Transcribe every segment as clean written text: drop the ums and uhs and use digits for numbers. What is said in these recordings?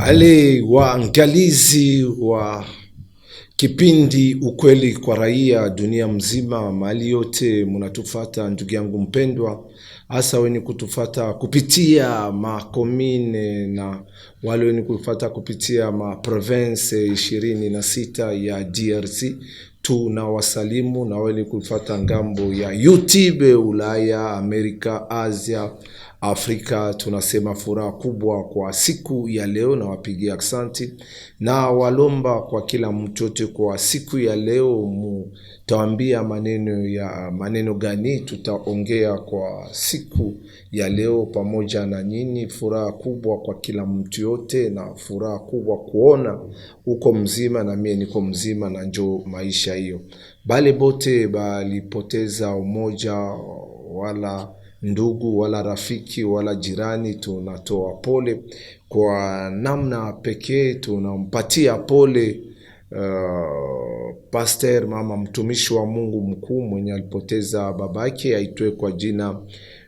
Wale waangalizi wa kipindi ukweli kwa raia dunia mzima, mahali yote munatufata, ndugu yangu mpendwa, hasa wenye kutufata kupitia makomine na wale wenye kutufata kupitia province 26 ya DRC, tunawasalimu. Na wale kutufata ngambo ya YouTube, Ulaya, Amerika, Asia, Afrika, tunasema furaha kubwa kwa siku ya leo na wapigia aksanti. Na walomba kwa kila mtoto kwa siku ya leo mutaambia maneno gani tutaongea kwa siku ya leo pamoja na nyinyi. Furaha kubwa kwa kila mtu yote na furaha kubwa kuona uko mzima na mie niko mzima, na njo maisha hiyo. Bale bote balipoteza umoja, wala ndugu wala rafiki wala jirani, tunatoa pole kwa namna pekee. Tunampatia pole pastor mama mtumishi wa Mungu mkuu mwenye alipoteza babake, aitwe kwa jina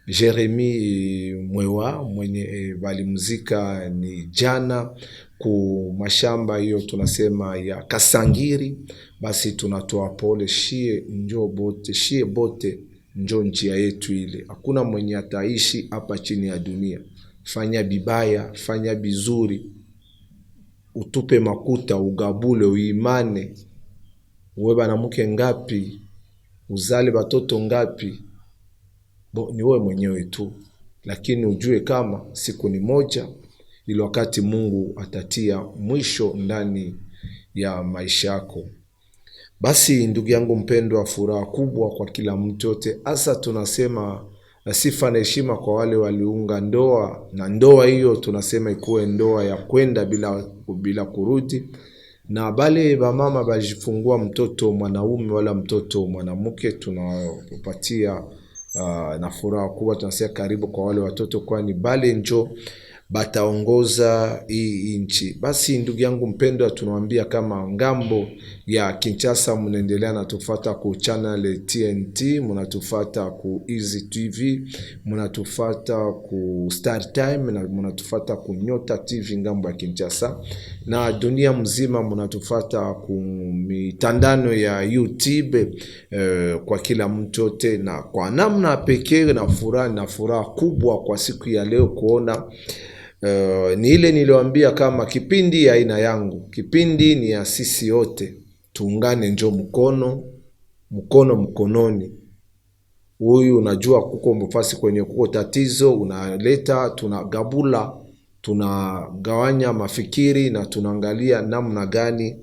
Jeremy Mwewa, mwenye balimzika ni jana ku mashamba hiyo tunasema ya Kasangiri. Basi tunatoa pole, shie bote njo njia yetu ile. Hakuna mwenye ataishi hapa chini ya dunia. Fanya bibaya, fanya bizuri, utupe makuta, ugabule, uimane, uwe banamuke ngapi, uzale batoto ngapi, ni wewe mwenyewe tu. Lakini ujue kama siku ni moja, ili wakati Mungu atatia mwisho ndani ya maisha yako. Basi ndugu yangu mpendwa, furaha kubwa kwa kila mtu yote. Asa tunasema sifa na heshima kwa wale waliunga ndoa, na ndoa hiyo tunasema ikuwe ndoa ya kwenda bila kurudi. Na bale ba mama bajifungua mtoto mwanaume wala mtoto mwanamke, tunapatia na furaha kubwa. Tunasema karibu kwa wale watoto, kwani bale njo bataongoza hii nchi. Basi ndugu yangu mpendwa, tunawaambia kama ngambo ya Kinshasa mnaendelea na tufata ku channel TNT, mnatufata ku Easy TV, mnatufata ku Star Time, na mnatufata ku Nyota TV ngambo ya Kinshasa, na dunia mzima mnatufata ku mitandano ya YouTube kwa kila mtu yote. Na kwa namna pekee na furaha kubwa kwa siku ya leo kuona ni ile niliwaambia kama kipindi ya aina yangu, kipindi ni ya sisi yote. Tuungane, njo mkononi. Huyu unajua kuko mfasi kwenye kuko tatizo, unaleta, tunagabula, tunagawanya mafikiri na tunaangalia namna gani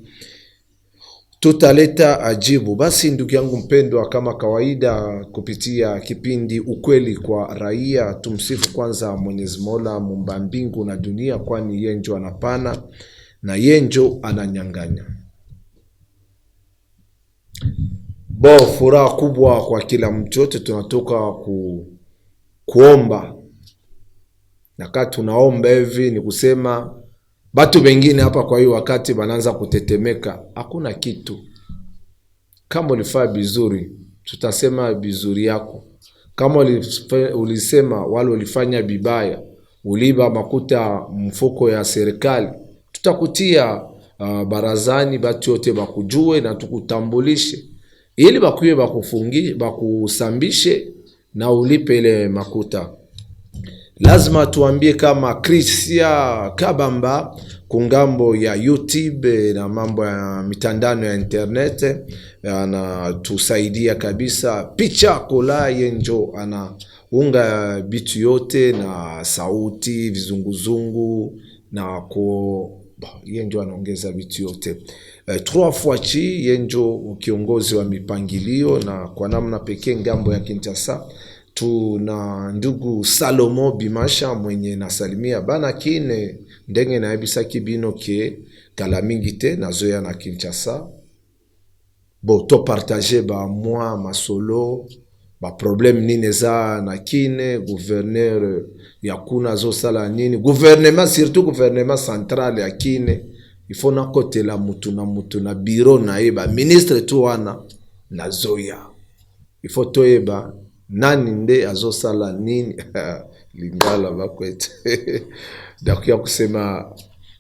tutaleta ajibu. Basi ndugu yangu mpendwa, kama kawaida kupitia kipindi ukweli kwa raia, tumsifu kwanza Mwenyezi Mola muumba mbingu na dunia, kwani yeye ndio anapana na yeye ndio ananyang'anya. Furaha kubwa kwa kila mtu yote. Tunatoka kuomba, na kama tunaomba hivi ni kusema batu wengine hapa kwa hiyo wakati bananza kutetemeka. Hakuna kitu. Kama ulifanya bizuri, tutasema bizuri yako. Kama ulisema wale ulifanya bibaya, uliba makuta mfuko ya serikali, tutakutia barazani, batu yote bakujue na tukutambulishe, ili bakuye bakusambishe na ulipe ile makuta. Lazima tuambie kama Christian Kabamba kungambo ya YouTube na mambo ya mitandano ya internet anatusaidia kabisa. Picha kola yenjo anaunga bitu yote na sauti, vizunguzungu na yenjo anaongeza bitu yote. 3 fois chi yenjo kiongozi wa mipangilio, na kwa namna pekee ngambo ya Kinshasa tuna ndugu Salomo Bimasha mwenye nasalimia bana kine ndenge na ebisaki bino ke kala mingi te na zoya na Kinshasa. To partager masolo problème nini za na kine gouverneur ya kuna zo sala nini, gouvernement surtout gouvernement central ya kine ifo na kote la mutu na bureau na eba ministre tu wana na zoya ifo to eba nani nde azosala nini lingala bakwete. Dakia kusema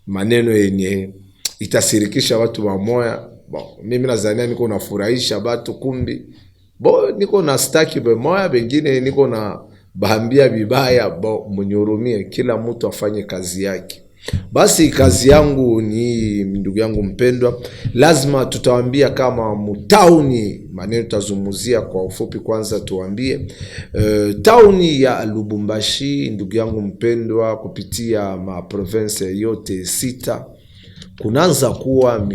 maneno yenye itasirikisha watu wa moya. Mimi nadhania niko nafurahisha watu, kumbi niko na staki bemoya, bengine niko na bahambia vibaya. Mnyurumie, kila mtu afanye kazi yake. Basi kazi yangu ni, ndugu yangu mpendwa, lazima tutawambia kama mutauni, maneno tutazungumzia kwa ufupi. Kwanza tuambie tauni ya Lubumbashi, ndugu yangu mpendwa, kupitia ma province yote 6 kunaanza kuwa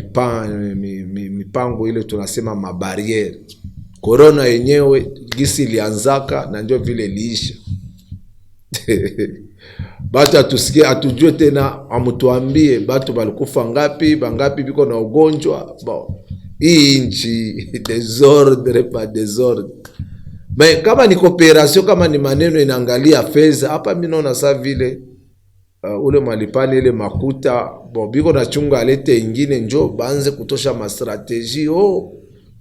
mipango ile tunasema mabariere. Corona yenyewe gisi ilianzaka na ndio vile liisha. Batu atusikie, atujue tena, amutuambie batu balikufa ngapi, bangapi biko na ugonjwa. Hii nchi desordre pa desordre. Kama ni cooperation, kama ni maneno inaangalia fedha, hapa mimi naona saa vile ule malipani ile makuta biko na chunga alete ingine njo banze kutosha ma strategie.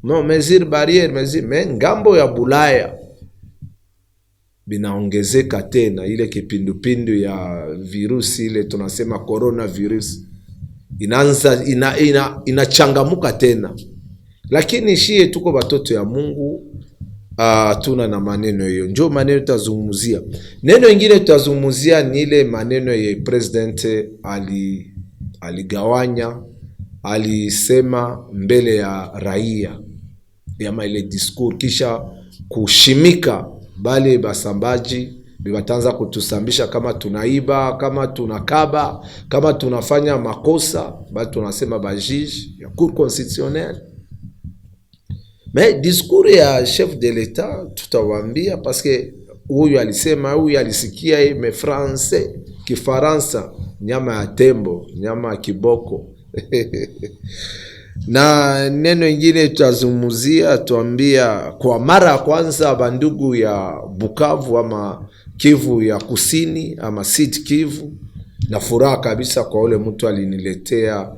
No mesure barriere, mesure ngambo ya Bulaya binaongezeka tena. Ile kipindupindu ya virusi ile tunasema coronavirus inaanza inachangamuka tena. Lakini shie tuko batoto ya Mungu, tuna na maneno hiyo. Njoo maneno tutazungumzia. Neno ingine tutazungumzia ni ile maneno ya president aligawanya, alisema mbele ya raia ya ile discours, kisha kushimika bali basambaji bibatanza kutusambisha kama tunaiba, kama tunakaba, kama tunafanya makosa, bali tunasema bajiji ya cour constitutionnelle. Mais discours ya chef de l'etat tutawambia, parce que huyu alisema, huyu alisikia me français, Kifaransa, nyama ya tembo, nyama ya kiboko. Na neno ingine tutazungumzia, tuambia kwa mara ya kwanza bandugu ya Bukavu ama Kivu ya Kusini ama Sud Kivu, na furaha kabisa kwa ule mtu aliniletea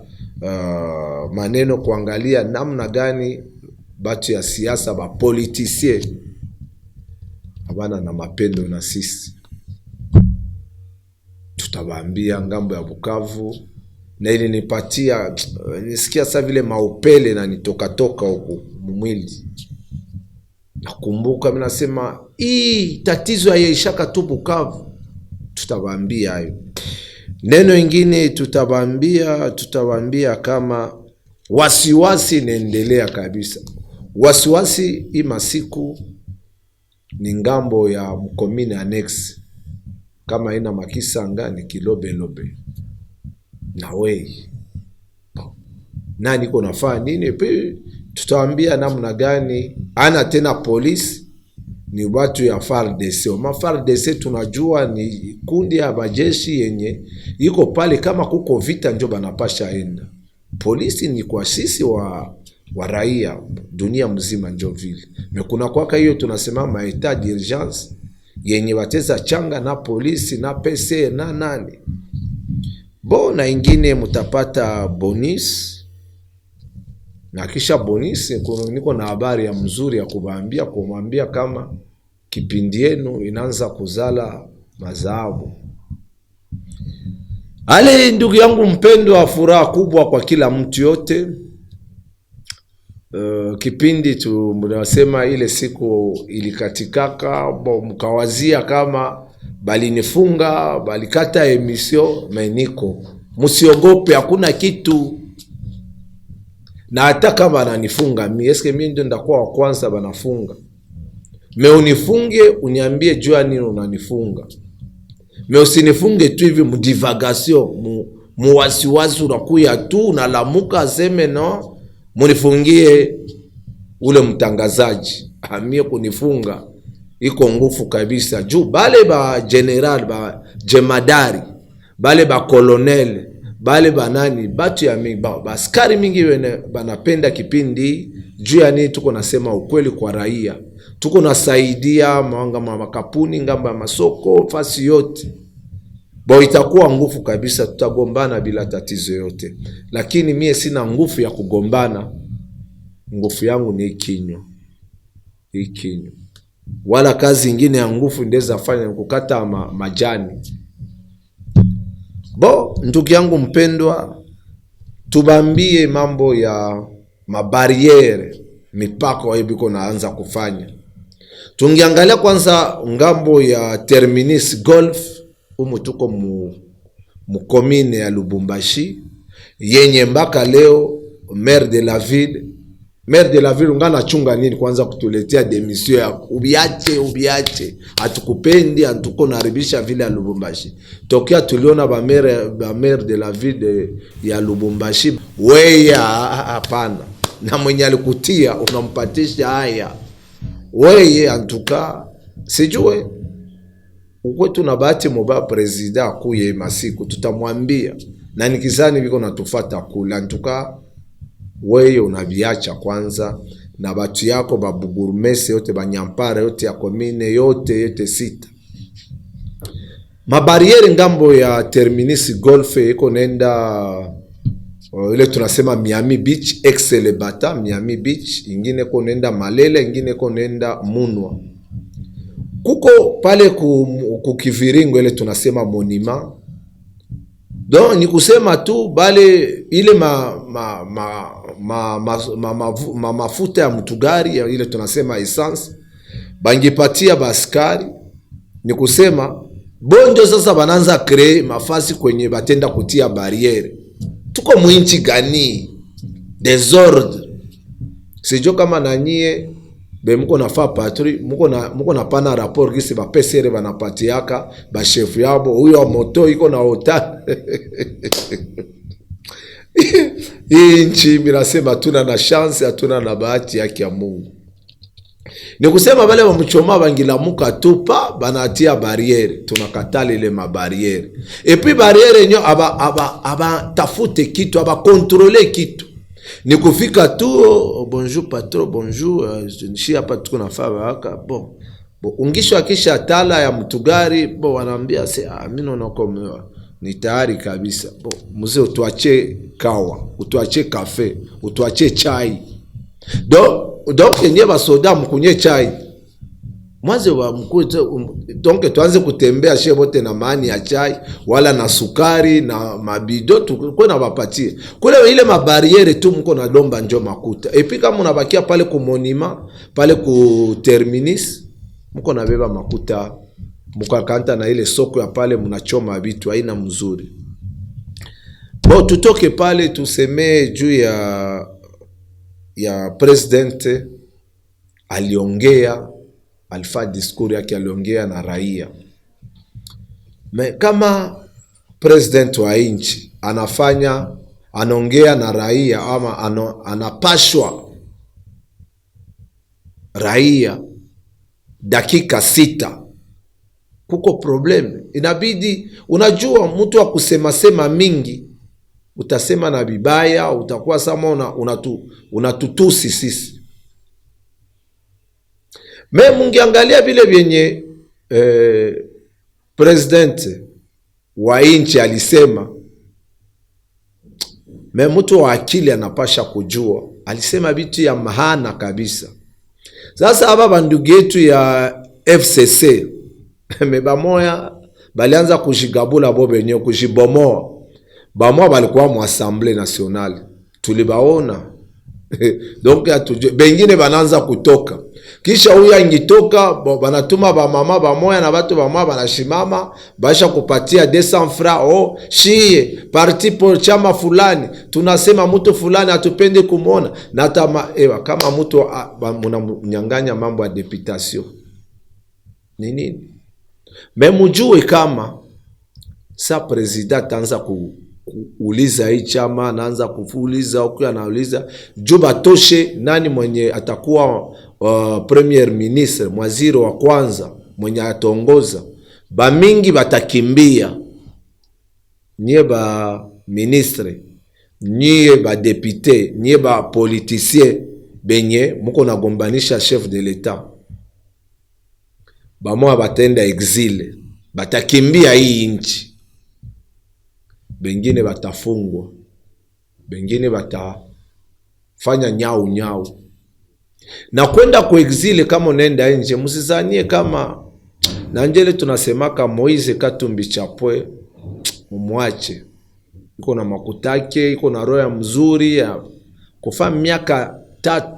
maneno kuangalia namna gani batu ya siasa ba politicien abana na mapendo na sisi. Tutabambia ngambo ya Bukavu, na ili nipatia nisikia sasa vile maupele na nitoka huko mwili. Nakumbuka mimi nasema hii tatizo hayaishaka tu Bukavu. Tutabambia hayo. Neno ingine tutabambia kama wasiwasi naendelea kabisa. Wasiwasi ima siku ni ngambo ya mkomine annex, kama ina Makisanga ni Kilobelobe na wei. Nani iko nafaa nini? Tutaambia namna gani ana tena polisi ni watu ya FARDC. FARDC tunajua ni kundi ya majeshi yenye iko pale, kama kuko vita njo banapasha enda. Polisi ni kwa sisi wa raia dunia mzima njo vile. Mekuna kwaka hiyo tunasema ma etat d'urgence yenye wateza changa na polisi na PC na nani. Na ingine mutapata bonus. Na kisha bonus niko na habari ya mzuri ya kumwambia kama kipindi yenu inaanza kuzala mazao. Ale ndugu yangu mpendwa, furaha kubwa kwa kila mtu yote. Kipindi tunasema ile siku ilikatikaka, mkawazia kama balinifunga, balikata emission, meniko musiogope, hakuna kitu. Na hata kama ananifunga mimi, eske mimi ndio ndakuwa wa kwanza banafunga? Unifunge uniambie jua nini unanifunga. Usinifunge tu hivi mudivagation, muwasiwasi unakuya tu unalamuka aseme no, munifungie ule mtangazaji. Amie kunifunga iko ngufu kabisa. Juu bale ba general, ba jemadari, bale ba colonel, bale banani, batu ya mingi, baskari mingi banapenda kipindi. Juu ya nini? Tuko nasema ukweli kwa raia. Tuko nasaidia makapuni, ngamba ya masoko, fasi yote. Itakuwa ngufu kabisa, tutagombana bila tatizo yote. Lakini mie sina ngufu ya kugombana. Ngufu yangu ni ikinyo. Wala kazi ingine ya ngufu ndeza fanya kukata majani. Ndugu yangu mpendwa, tubambie mambo ya mabariere, mipaka waibiko naanza kufanya. Tungiangalia kwanza ngambo ya Terminus Golf, tuko mukomine ya Lubumbashi, yenye mpaka leo maire de la ville ungana chunga nini kwanza kutuletea demission ya ubiache hatukupendi, hatuko naribisha vile ya Lubumbashi. Tokea tuliona ba maire de la ville ya Lubumbashi, weya hapana, na mwenye alikutia unampatisha haya weye, antuka sijue ukwetu na bahati moba presida akuye masiku tutamwambia, na nikizani viko natufata kula, antuka weye unaviacha kwanza na batu yako babugurumese yote banyampara yote ya komine yote sita. Mabariere ngambo ya Terminus Golf iko nenda ile tunasema Miami Beach, Ex-Lebata Miami Beach, ingine ko nenda Malele, ingine ko nenda Munwa. Kuko pale kukiviringo ile tunasema Monima. Donc ni kusema tu bale ile mafuta ya mtugari ile tunasema essence bangipatia baskari, ni kusema bonjo sasa bananza kree mafasi kwenye batenda kutia bariere. Tuko mwinchi gani? Desordre. Sijo kama nanyie muko nafaa patri, muko na pana rapport kisi ba pesere banapatiaka ba chef yabo, huyo moto iko na hotel. Hii nchi minasema hatuna na chance, hatuna na bahati yake ya Mungu. Ni kusema wale wamuchoma bangilamuka tupa banatia bariere, tunakatala ile mabariere. Et puis bariere nyo aba tafute kitu, aba kontrole kitu. Ni kufika tu bonjour patron, bonjour je hapa tuko na fava haka ungisho akisha tala ya mtugari wanaambia mimi naona kama ni tayari kabisa. Mzee utuache kawa, utuache kafe, utuache chai. Donc yenye basoda mkunye chai. Mwanze wa mkute, donc tuanze kutembea shehe bote na maani ya chai wala na sukari na mabido tukwe na wapatie. Kule ile mabariere tu mko na lomba njo makuta. Epi kama unabakia pale ku Monima, pale ku Terminus, mko na beba makuta, mko kanta na ile soko ya pale mnachoma vitu haina mzuri. Tutoke pale tuseme juu ya president aliongea, alfa diskuri yake aliongea na raia. Kama president wa inchi anaongea na raia ama anapashwa raia dakika 6, kuko problem. Inabidi, unajua mtu wa kusema mingi utasema na bibaya, utakuwa sama unatutusi sisi. Mungiangalia vile vyenye president wa inchi alisema, mtu wa akili anapasha kujua, alisema vitu ya mahana kabisa. Sasa hapa bandugu yetu ya FCC bamoya balianza kujigabula bobenye kujibomoa. Bamoa balikuwa mu Assemblée Nationale, tulibaona. Donc bengine bananza kutoka. Kisha huyu angitoka banatuma ba mama bamoya na watu bamoya banashimama basha kupatia 200 francs. Shie parti por chama fulani, tunasema mtu fulani atupende kumuona na kama mtu mnanyanganya mambo ya deputation. Nini? Mujue kama sa president anza kuuliza hii chama, anaanza kufuliza huko, anauliza juba toshe nani mwenye atakuwa premier ministre, mwaziri wa kwanza mwenye atongoza. Mingi batakimbia, nye ba ministre, nye ba député, nye ba politicien benye muko nagombanisha chef de l'etat. Bamoa batenda exile, batakimbia hii nchi. Bengine batafungwa, bengine batafanya nyau. Na kwenda ku exile kama unaenda nje, msizanie kama na njele tunasemaka Moise Katumbi Chapwe mwache. Iko na makutake, iko na roho mzuri ya kufa miaka 3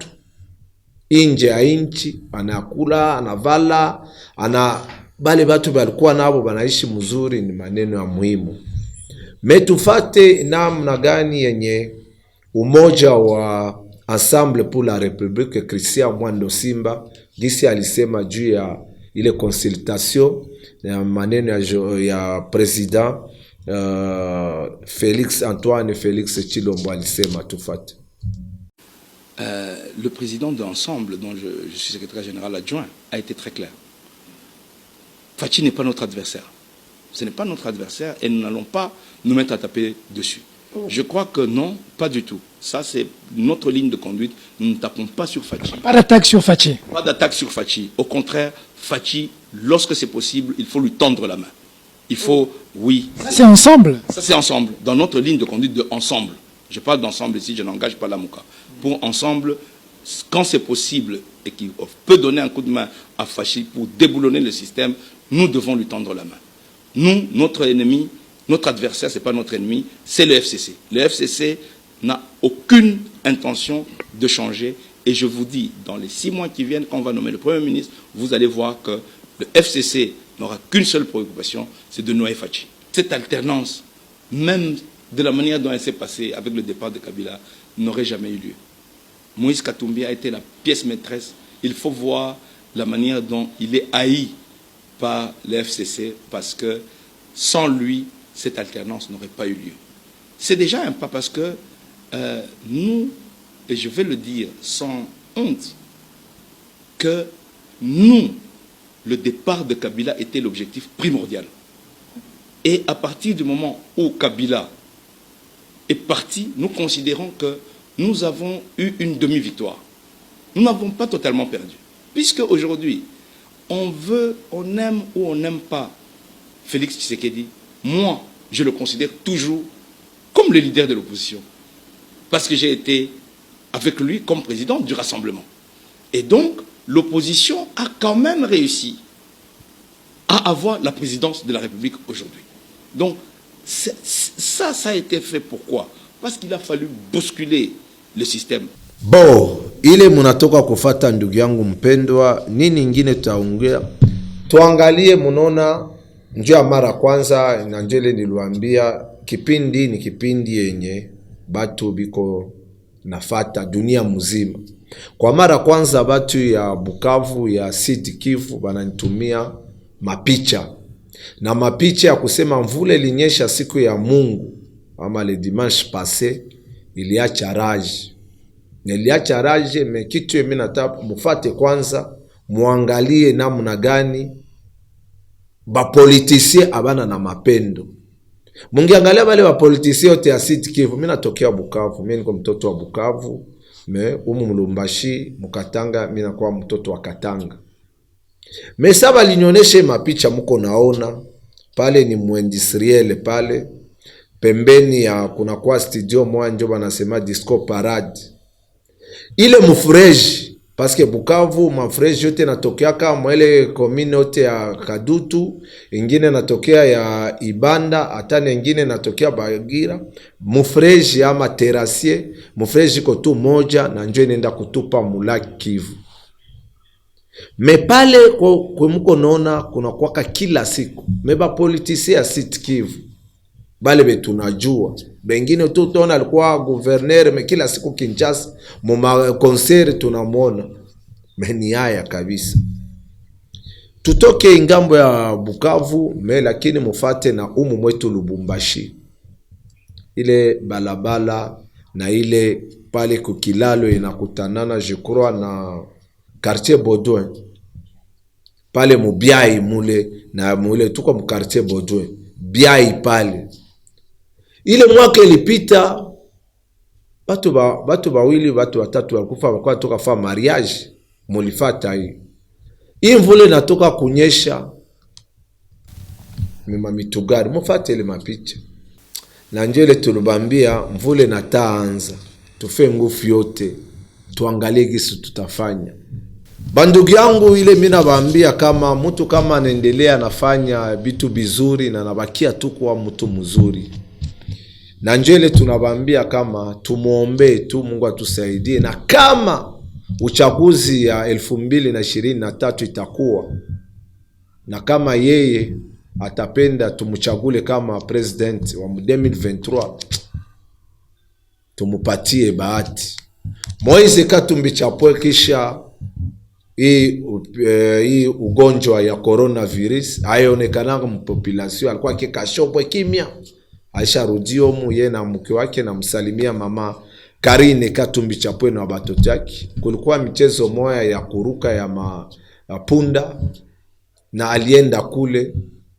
nje ya nchi, anakula, anavala, bale batu balikuwa nabo banaishi mzuri. Ni maneno ya muhimu. Metufate namna gani yenye umoja wa Ensemble pour la République Christian Mwando Simba gisi alisema juu ya ile consultation ya maneno ya president Félix Antoine Félix Tshilombo alisema. Tufate. Le président de l'ensemble, dont je suis secrétaire général adjoint, a été très clair. Fachi n'est pas notre adversaire. Ce n'est pas notre adversaire et nous n'allons pas nous mettre à taper dessus. Je crois que non, pas du tout. Ça, c'est notre ligne de conduite. Nous ne tapons pas sur Fachi. Pas d'attaque sur Fachi. Pas d'attaque sur Fachi. Au contraire, Fachi, lorsque c'est possible, il faut lui tendre la main. Il faut, oui. Ça, c'est ensemble. Ça, c'est ensemble. Dans notre ligne de conduite de ensemble. Je parle d'ensemble ici, je n'engage pas la Mouka. Pour ensemble, quand c'est possible et qu'il peut donner un coup de main à Fachi pour déboulonner le système, nous devons lui tendre la main. Nous, notre ennemi, notre adversaire, ce n'est pas notre ennemi, c'est le FCC. Le FCC n'a aucune intention de changer. Et je vous dis, dans les 6 mois qui viennent, quand on va nommer le Premier ministre, vous allez voir que le FCC n'aura qu'une seule préoccupation, c'est de noyer Fachi. Cette alternance, même de la manière dont elle s'est passée avec le départ de Kabila, n'aurait jamais eu lieu. Moïse Katumbi a été la pièce maîtresse. Il faut voir la manière dont il est haï par le FCC, parce que sans lui, cette alternance n'aurait pas eu lieu. C'est déjà un pas, parce que nous, et je vais le dire sans honte, que nous, le départ de Kabila était l'objectif primordial. Et à partir du moment où Kabila est parti, nous considérons que nous avons eu une demi-victoire. Nous n'avons pas totalement perdu. Puisque aujourd'hui, on aime ou on n'aime pas Félix Tshisekedi, moi, je le considère toujours comme le leader de l'opposition. Parce que j'ai été avec lui comme président du Rassemblement. Et donc, l'opposition a quand même réussi à avoir la présidence de la République aujourd'hui. Donc, ça a été fait pourquoi? Parce qu'il a fallu bousculer le système. Bo, ile munatoka kufata ndugu yangu mpendwa, nini ingine tutaongea? Tuangalie, munona njia mara kwanza na njele niliwaambia kipindi ni kipindi yenye batu biko nafata dunia mzima. Kwa mara kwanza batu ya Bukavu ya Sud Kivu bananitumia mapicha. Na mapicha ya kusema mvule linyesha siku ya Mungu ama le dimanche passé, iliacha rage. Niliacha rage, mekitu mimi nataka mufate kwanza muangalie namna gani ba politisie abana na mapendo. Mungiangalia wale ba politisie yote ya Sud Kivu. Mimi natokea Bukavu, mimi niko mtoto wa Bukavu, Mulumbashi, Mukatanga, mimi nakuwa mtoto wa Katanga. Mesaba linyoneshe mapicha muko naona pale, ni muindustriel pale pembeni ya kuna kwa studio mwanjo banasema Disco Parade. Ile mufreji, paske Bukavu mafreji yote natokea kama ile commune yote ya Kadutu, ingine natokea ya Ibanda, atane ingine natokea Bagira. Mufreji ama terasier, mufreji ko tu moja na njo inaenda kutupa Mulaki Kivu. Mepale kwa mko naona kuna kwaka kila siku meba politisi ya Sud Kivu bale betunajua, bengine tu tona alikuwa gouverneur me kila siku Kinshasa mu concert tunamwona. Meni haya kabisa, tutoke ingambo ya Bukavu lakini mufate na umu mwetu Lubumbashi, ile balabala na ile pale kukilalo inakutanana je crois na quartier Baudouin pale mubiai mule na mule tuko mu quartier Baudouin biai pale. Ile mwaka ilipita batu bawili batu watatu walikufa, walikuwa toka fa mariage mulifata hii. Hii mvule natoka kunyesha mima mitugari mufate ile mapicha. Na njele tulubambia mvule nataanza, tufe ngufu yote tuangalie gisi tutafanya. Bandugu yangu, ile mina baambia kama mtu kama anaendelea anafanya vitu bizuri na nabakia tu kuwa mtu mzuri. Na njele tunabaambia kama tumuombe tu Mungu atusaidie, na kama uchaguzi ya 2023 itakuwa na kama yeye atapenda tumuchagule kama president wa 2023, tumupatie bahati. Moise Katumbi Chapwe kisha hii ugonjwa ya coronavirus haionekana mpopulation, alikuwa kikashopwe kimya. Aisha rudio mu ye na mke wake na msalimia mama Karine Katumbi Chapwe na batoto yake. Kulikuwa michezo moya ya kuruka ya mapunda na alienda kule.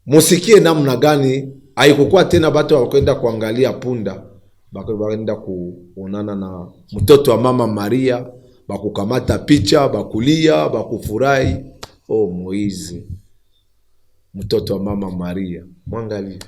Musikie namna gani haikukuwa tena watu wakwenda kuangalia punda, bakaenda kuonana na mtoto wa mama Maria, bakukamata picha, bakulia, bakufurahi. Oh, Moizi mtoto wa mama Maria, mwangalie.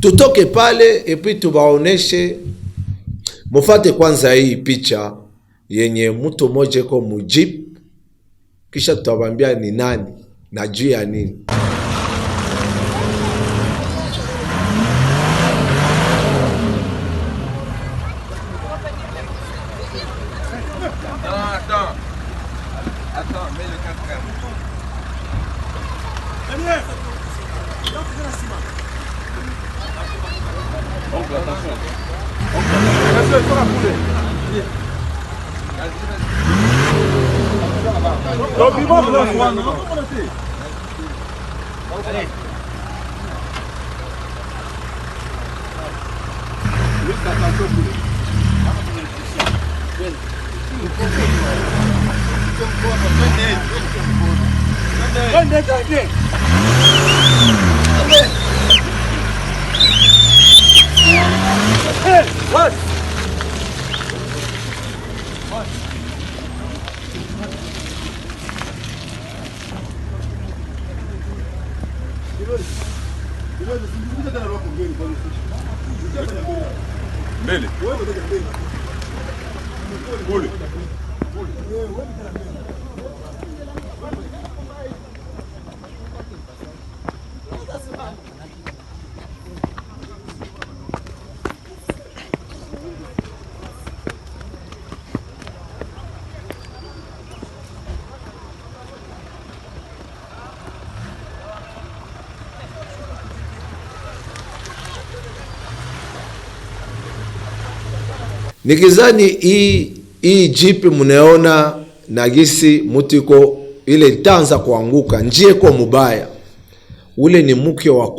Tutoke pale epi tubaoneshe, mufate kwanza hii picha yenye mtu moja ko mujip, kisha tutabambia ni nani na juu ya nini. Nikizani hii jipi muneona na gisi mutiko ile tanza kuanguka njie kwa mubaya. ule ni mke wa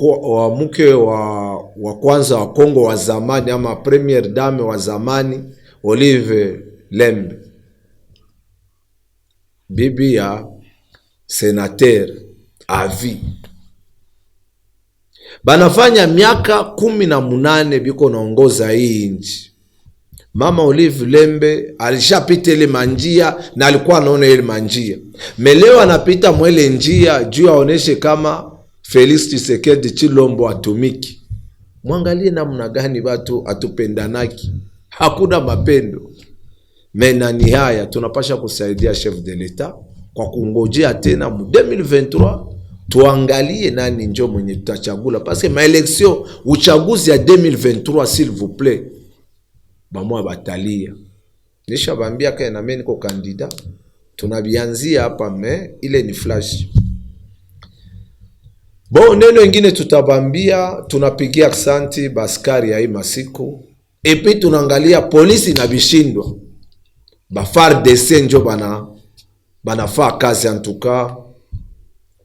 kwanza wa Kongo wa zamani, ama premier dame wa zamani, Olive Lembe, bibi ya senateur avi. Banafanya miaka 18 biko naongoza hii nchi. Mama Olive Lembe alishapita ile manjia na alikuwa anaona ile manjia. Meleo anapita mwele njia juu aoneshe kama Felix Tshisekedi Chilombo atumiki. Mwangalie namna gani watu atupendanaki. Hakuna mapendo. Mena ni haya tunapasha kusaidia chef de l'etat kwa kungojea tena mu 2023 tuangalie nani njo mwenye tutachagula, parce que maeleksio uchaguzi ya 2023 s'il vous plaît bamwa batalia. Nisha bambia kaya na mimi niko kandida, tunabianzia hapa ile ni flash. Neno ingine tutabambia, tunapigia aksanti baskari ya hii masiku. Epi tunaangalia polisi na bishindwa. FARDC njo banafaa kazi antuka,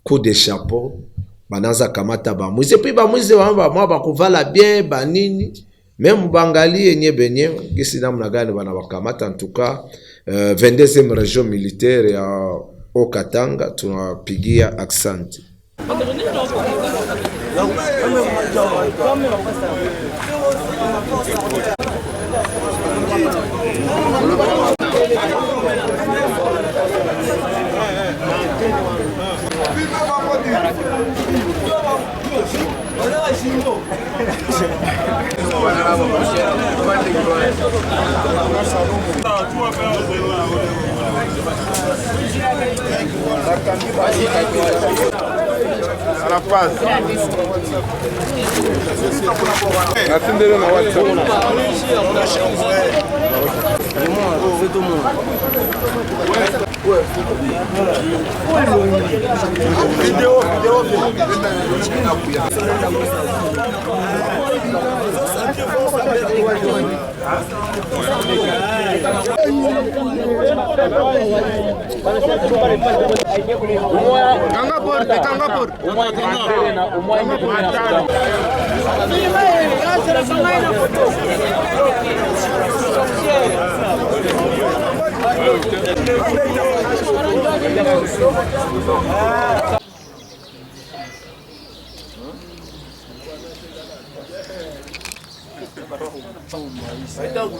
coup de chapeau, banaza kamata bamwizi. Epi bamwizi mwa kuvala bien banini, meme bangalie nye benye gisi namna gani banabakamata antuka. 22e région militaire ya Okatanga tunapigia aksanti.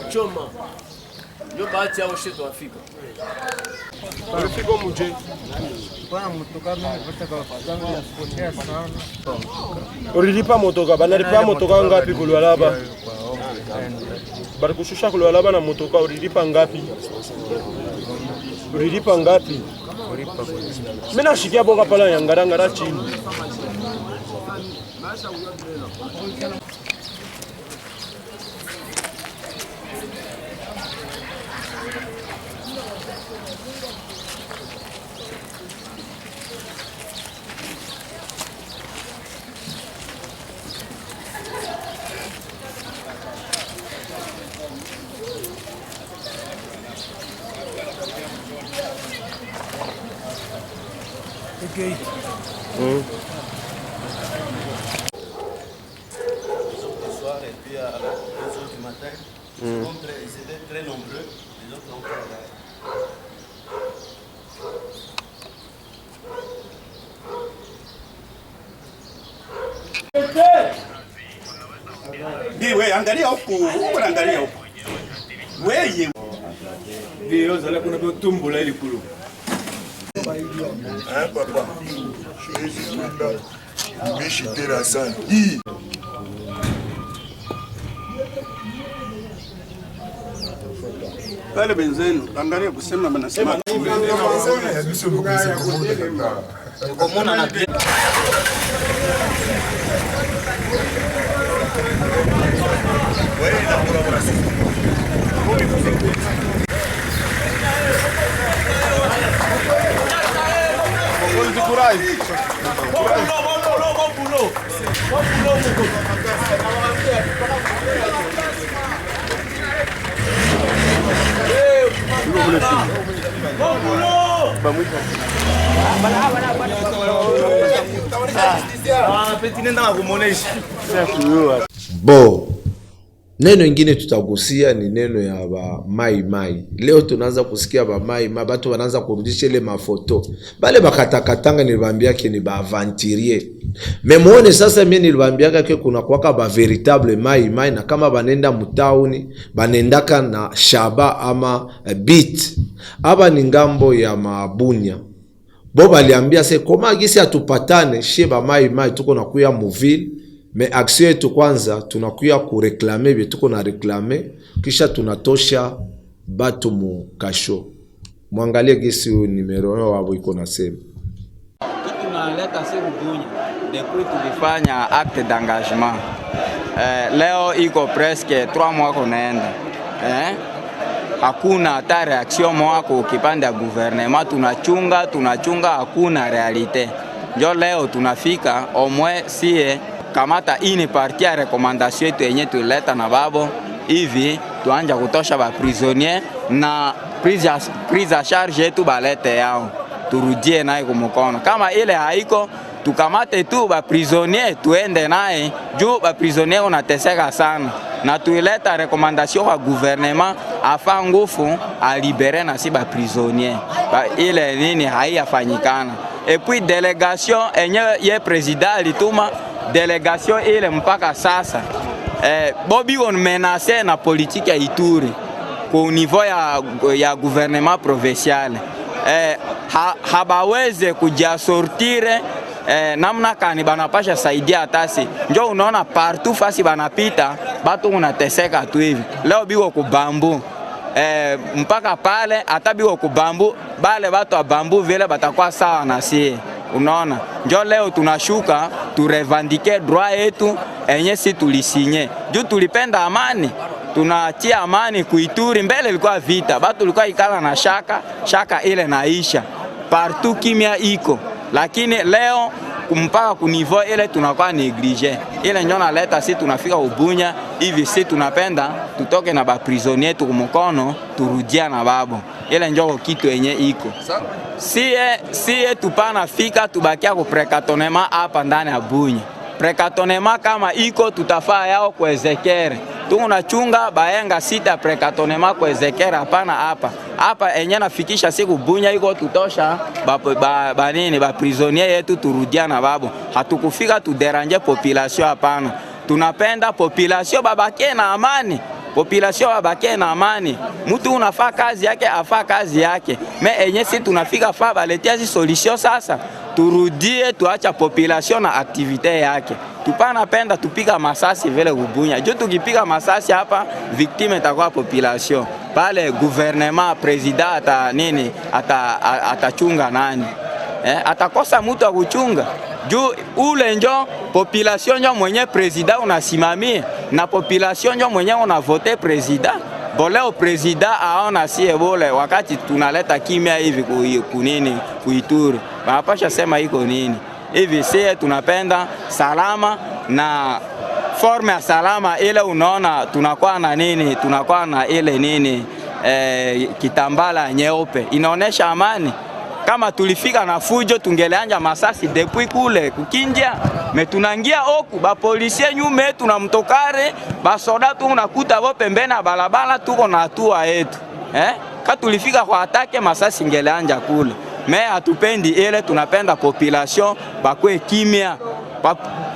Kuchoma ndio bahati yao shetu Afrika. Alifika mje. Bwana motoka mimi napata kwa fadhali ya kupotea sana. Ulilipa motoka, banalipa motoka ngapi kulwalaba? Barikushusha kulwalaba na motoka ulilipa ngapi? Ulilipa ngapi? Mimi nashikia boka pala ya ngara chini. Okay. Ce soir et puis à la 2h du matin, ils étaient très nombreux, les autres ont travaillé. Wewe angalia huko, angalia huko. Wewe Ndio zala kuna tumbo la ile kulu. Papa, je suis là. Je suis terrassant. pale benzenu, angalia kusema manasema. Komona na Bo, neno ingine tutagusia ni neno ya ba mai mai. Leo tunaanza kusikia ba mai mai, batu wanaanza kurudisha ile mafoto. Bale bakatakatanga nilibambia ke ni ba aventurier. Memuone sasa mimi nilibambia ke kuna kwaka ba veritable mai mai, na kama banenda mutauni, banendaka na shaba ama beat. Aba ni ngambo ya Mabunya. Bo baliambia se koma gisi atupatane sheba mai mai tuko na kuya muville. Me action yetu kwanza tunakuya kureklame bie tuko na reklame, kisha tunatosha batu mu kasho. Mwangalie gisi numero wao iko na sema. Kitu naleta siku Bunya depuis tulifanya acte d'engagement. Leo iko presque 3 mois konaenda. Hakuna hata reaction mwako kipande ya gouvernement, tunachunga hakuna realite. Njo leo tunafika omwe sie kamata ini parti ya recommandation yetu yenye tuleta na babo hivi tuanja kutosha ba prisonnier na prise à charge yetu balete yao turudie naye kumukono. Kama ile haiko tukamate tu ba prisonnier tuende naye juu ba prisonnier unateseka sana, na tuileta recommandation kwa gouvernement afa ngufu a libérer na si ba prisonnier ile nini haiyafanyikana. Et puis délégation enye ye président alituma délégation ile mpaka sasa bobi on menacé na politique ya Ituri au niveau ya gouvernement provincial habaweze kujiasortire namna kani banapasha saidia atasi. Njo unaona partout fasi banapita batu unateseka tu hivi. Leo biko kubambu mpaka pale hata biko kubambu bale batu wa bambu vile batakuwa sawa na sie. Unaona, njo leo tunashuka turevandike droit yetu enye si tulisinye. Juu tulipenda amani, tunatia amani kuituri. Mbele ilikuwa vita, batu ilikuwa ikala na shaka ile naisha. Partout kimya iko. Lakini leo mpaka kunivo ile tunakuwa neglige. Ile njo naleta si tunafika Ubunya hivi si tunapenda tutoke na ba prisonnier tukumukono turudia na babo. Ile njo kitu yenye iko. Sie tupana fika tubakia ku prekatonema hapa ndani ya Bunya. Prekatonema kama iko tutafaa yao kwa Ezekere. Tunachunga baenga sita prekatonema kwa Ezekere hapana hapa. Hapa enye nafikisha siku Bunya iko tutosha ba prisonnier yetu turudia na babo. Hatukufika tuderanje population hapana. Tunapenda population babakie na amani. Population babake na amani. Mtu unafaa kazi yake afaa kazi yake. Me enye si tunafika fa baletia zi solution sasa. Turudie tuacha population na activite yake. Tupana penda tupika masasi vile Ubunya. Jo tukipika masasi hapa victime itakuwa population. Pale gouvernement president ata nini atachunga nani? Atakosa mtu wa kuchunga. Juu ule njo population njo mwenye president unasimamia na population njo mwenye unavote president. Boleo president aona sie bole wakati tunaleta kimya hivi kunini kuituri. Wanapasha sema iko nini? Hivi sie tunapenda salama na forme ya salama ile unaona tunakuwa na nini? Tunakuwa na ile nini kitambala nyeupe. Inaonesha amani. Kama tulifika na fujo tungeleanja masasi depuis kule kukinja metunangia oku ba polisie nyume tunamtokare ba soda tu unakuta bo pembeni na balabala tuko na hatua yetu ka tulifika kwa atake masasi ngeleanja kule me hatupendi ile tunapenda population bakwe kimya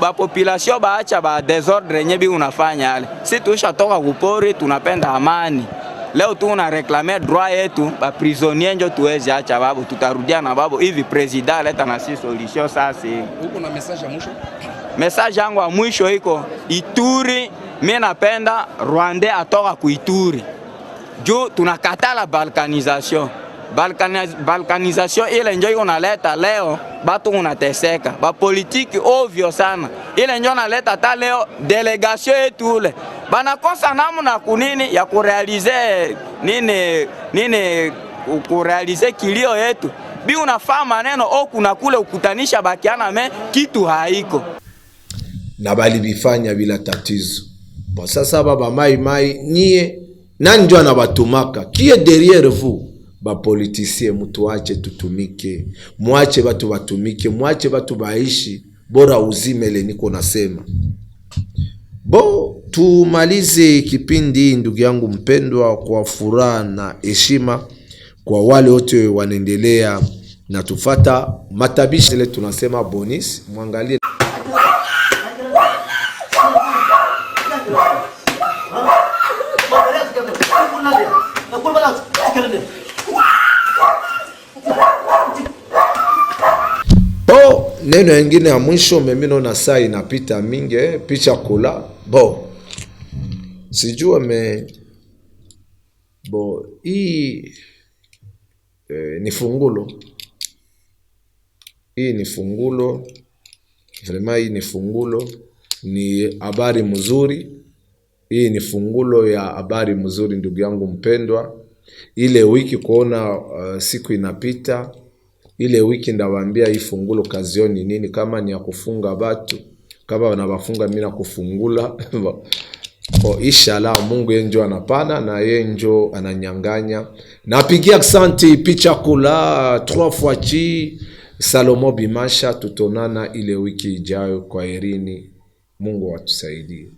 ba population baacha ba desordre nyebi unafanya yale si tushatoka kupori tunapenda amani. Leo tuna reklame droit yetu ba prisonnier njo tuweze acha babo tutarudia na babo hivi president leta na si solution sasa. Huko na message ya mwisho? Message yangu ya mwisho iko Ituri, mimi napenda Rwanda atoka ku Ituri. Juu tunakatala balkanisation. Balkanisation ile njo iko naleta leo batu unateseka. Ba politiki ovyo sana. Ile njo naleta hata leo delegation yetu ule banakosa namna kunini ya kurealize nini kurealize kilio yetu. Bi unafaa maneno kuna kule ukutanisha bakiana me kitu haiko. Na bali bifanya bila tatizo. Kwa sasa baba mai nyie nani ndio anabatumaka? Kie derrière vous? Ba politicien mutuache tutumike. Muache batu batumike, muache batu baishi bora uzime ile niko nasema. Bo, tumalize kipindi ndugu yangu mpendwa kwa furaha na heshima kwa wale wote wanaendelea na tufata matabishi ile tunasema bonus. Mwangalie bo, neno nyingine ya mwisho, mimi naona saa inapita mingi, picha kula. Bo, sijua bo, hii ni fungulo. Hii ni fungulo. Vraiment hii ni fungulo. Ni habari mzuri. Hii ni fungulo ya habari mzuri ndugu yangu mpendwa. Ile wiki kuona siku inapita. Ile wiki ndawaambia hii fungulo kazioni nini, kama ni ya kufunga watu, kama wanawafunga mimi na kufungula. Inshallah Mungu yenjo anapana na yenjo ananyanganya. Napigia asante picha kula 3 fois chi Salomo Bimasha. Tutonana ile wiki ijayo. Kwa herini, Mungu atusaidie.